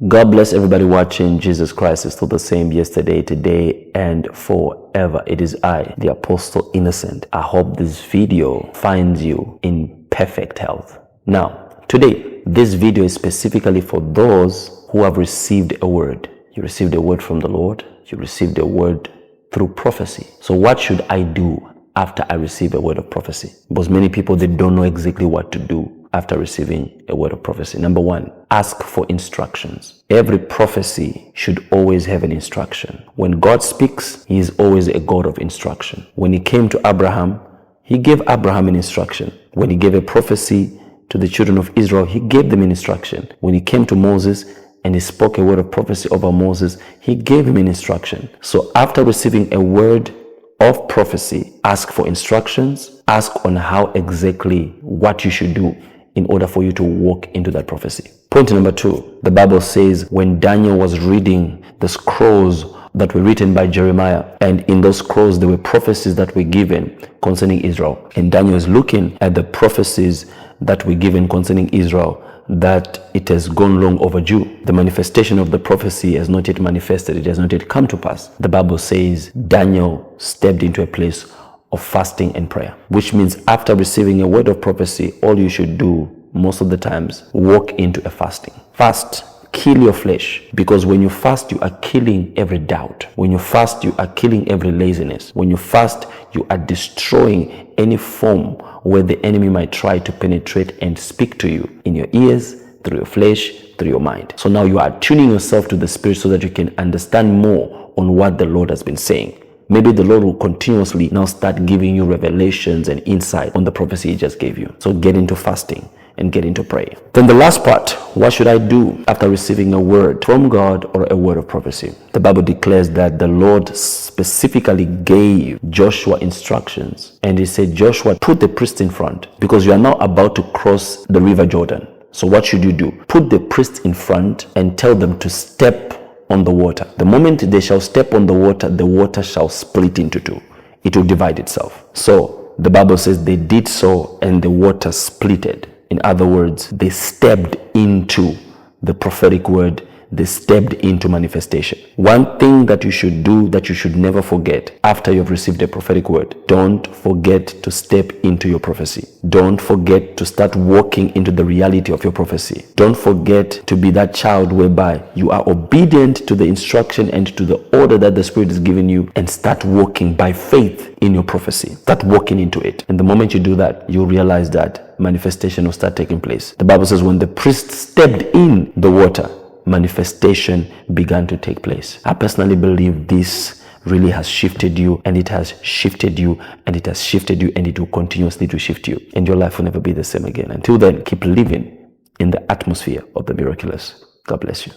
God bless everybody watching. Jesus Christ is still the same yesterday, today, and forever. It is I, the Apostle Innocent. I hope this video finds you in perfect health. Now, today, this video is specifically for those who have received a word. You received a word from the Lord. You received a word through prophecy. So what should I do after I receive a word of prophecy? Because many people, they don't know exactly what to do after receiving a word of prophecy. Number one, ask for instructions. Every prophecy should always have an instruction. When God speaks, He is always a God of instruction. When He came to Abraham, He gave Abraham an instruction. When He gave a prophecy to the children of Israel, He gave them an instruction. When He came to Moses and He spoke a word of prophecy over Moses, He gave him an instruction. So after receiving a word of prophecy, ask for instructions, ask on how exactly what you should do in order for you to walk into that prophecy. Point number two, the Bible says when Daniel was reading the scrolls that were written by Jeremiah, and in those scrolls there were prophecies that were given concerning Israel. And Daniel is looking at the prophecies that were given concerning Israel, that it has gone long overdue. The manifestation of the prophecy has not yet manifested. It has not yet come to pass. The Bible says Daniel stepped into a place of fasting and prayer, which means after receiving a word of prophecy, all you should do most of the times, walk into a fasting. Fast. Kill your flesh, because when you fast, you are killing every doubt. When you fast, you are killing every laziness. When you fast, you are destroying any form where the enemy might try to penetrate and speak to you in your ears, through your flesh, through your mind. So now you are tuning yourself to the Spirit so that you can understand more on what the Lord has been saying. Maybe the Lord will continuously now start giving you revelations and insight on the prophecy He just gave you. So get into fasting and get into prayer. Then the last part, what should I do after receiving a word from God or a word of prophecy? The Bible declares that the Lord specifically gave Joshua instructions, and He said, Joshua, put the priest in front, because you are now about to cross the river Jordan. So what should you do? Put the priest in front and tell them to step on the water. The moment they shall step on the water shall split into two. It will divide itself. So the Bible says they did so, and the water splitted. In other words, they stepped into the prophetic word. They stepped into manifestation. One thing that you should do, that you should never forget after you've received a prophetic word, don't forget to step into your prophecy. Don't forget to start walking into the reality of your prophecy. Don't forget to be that child whereby you are obedient to the instruction and to the order that the Spirit is giving you, and start walking by faith in your prophecy. Start walking into it. And the moment you do that, you'll realize that manifestation will start taking place. The Bible says when the priest stepped in the water, manifestation began to take place. I personally believe this really has shifted you, and it has shifted you, and it has shifted you, and it will continuously to shift you, and your life will never be the same again. Until then, keep living in the atmosphere of the miraculous. God bless you.